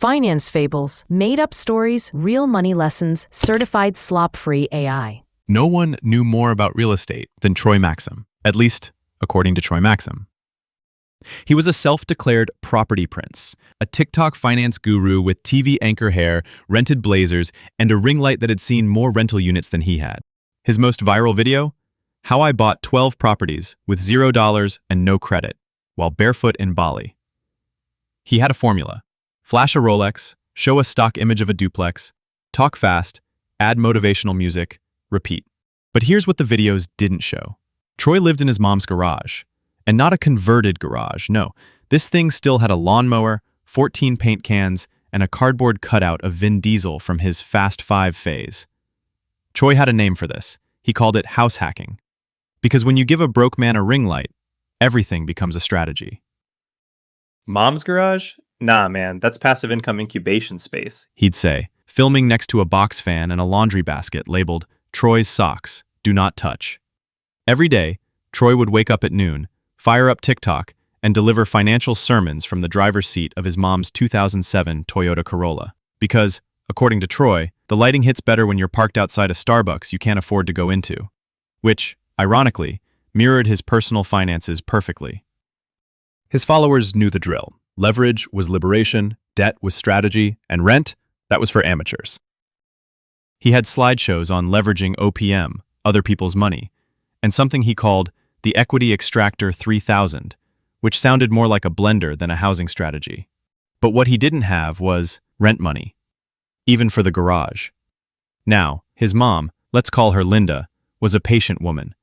Finance Fables, made-up stories, real money lessons, certified slop-free AI. No one knew more about real estate than Troy Maxim, at least according to Troy Maxim. He was a self-declared property prince, a TikTok finance guru with TV anchor hair, rented blazers, and a ring light that had seen more rental units than he had. His most viral video? How I bought 12 properties with $0 and no credit, while barefoot in Bali. He had a formula. Flash a Rolex, show a stock image of a duplex, talk fast, add motivational music, repeat. But here's what the videos didn't show. Troy lived in his mom's garage. And not a converted garage, no. This thing still had a lawnmower, 14 paint cans, and a cardboard cutout of Vin Diesel from his Fast 5 phase. Troy had a name for this. He called it house hacking. Because when you give a broke man a ring light, everything becomes a strategy. Mom's garage? Nah, man, that's passive income incubation space, He'd say, filming next to a box fan and a laundry basket labeled, Troy's socks, do not touch. Every day, Troy would wake up at noon, fire up TikTok, and deliver financial sermons from the driver's seat of his mom's 2007 Toyota Corolla. Because, according to Troy, the lighting hits better when you're parked outside a Starbucks you can't afford to go into. Which, ironically, mirrored his personal finances perfectly. His followers knew the drill. Leverage was liberation, debt was strategy, and rent, that was for amateurs. He had slideshows on leveraging OPM, other people's money, and something he called the Equity Extractor 3000, which sounded more like a blender than a housing strategy. But what he didn't have was rent money, even for the garage. Now, his mom, let's call her Linda, was a patient woman.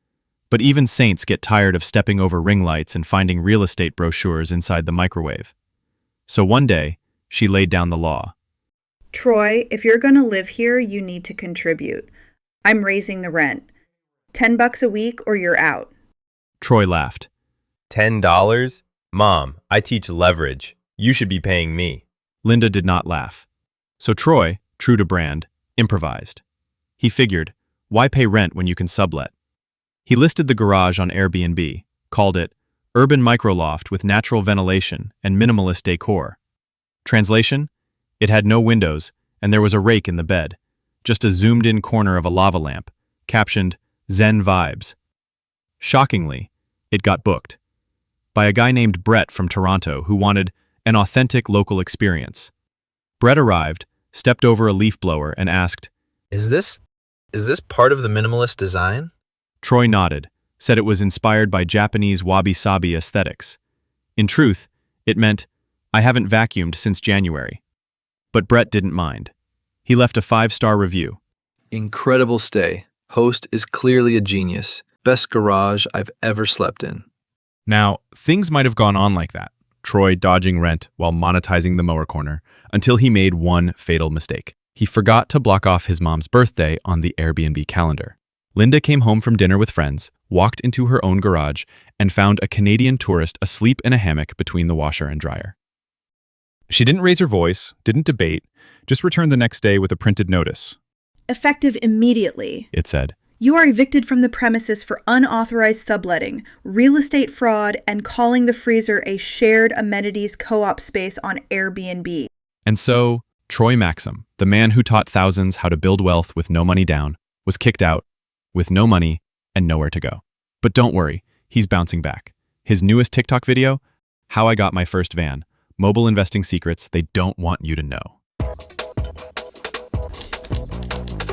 But even saints get tired of stepping over ring lights and finding real estate brochures inside the microwave. So one day, she laid down the law. Troy, if you're going to live here, you need to contribute. I'm raising the rent. $10 a week or you're out. Troy laughed. $10? Mom, I teach leverage. You should be paying me. Linda did not laugh. So Troy, true to brand, improvised. He figured, why pay rent when you can sublet? He listed the garage on Airbnb, called it Urban Microloft with natural ventilation and minimalist decor. Translation? It had no windows, and there was a rake in the bed, just a zoomed-in corner of a lava lamp, captioned Zen Vibes. Shockingly, it got booked by a guy named Brett from Toronto who wanted an authentic local experience. Brett arrived, stepped over a leaf blower, and asked, Is this part of the minimalist design? Troy nodded, said it was inspired by Japanese wabi-sabi aesthetics. In truth, it meant, I haven't vacuumed since January. But Brett didn't mind. He left a 5-star review. Incredible stay. Host is clearly a genius. Best garage I've ever slept in. Now, things might have gone on like that, Troy dodging rent while monetizing the mower corner, until he made one fatal mistake. He forgot to block off his mom's birthday on the Airbnb calendar. Linda came home from dinner with friends, walked into her own garage, and found a Canadian tourist asleep in a hammock between the washer and dryer. She didn't raise her voice, didn't debate, just returned the next day with a printed notice. Effective immediately. It said, You are evicted from the premises for unauthorized subletting, real estate fraud, and calling the freezer a shared amenities co-op space on Airbnb. And so, Troy Maxim, the man who taught thousands how to build wealth with no money down, was kicked out, with no money and nowhere to go. But don't worry, he's bouncing back. His newest TikTok video, How I Got My First Van, mobile investing secrets they don't want you to know.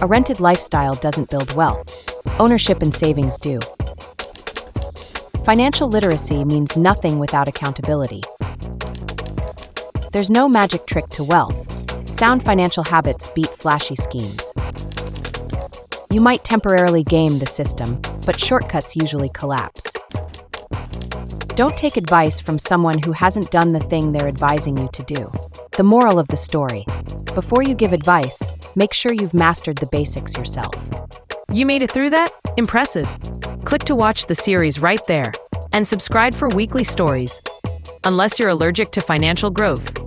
A rented lifestyle doesn't build wealth. Ownership and savings do. Financial literacy means nothing without accountability. There's no magic trick to wealth. Sound financial habits beat flashy schemes. You might temporarily game the system, but shortcuts usually collapse. Don't take advice from someone who hasn't done the thing they're advising you to do. The moral of the story: before you give advice, make sure you've mastered the basics yourself. You made it through that? Impressive. Click to watch the series right there and subscribe for weekly stories. Unless you're allergic to financial growth.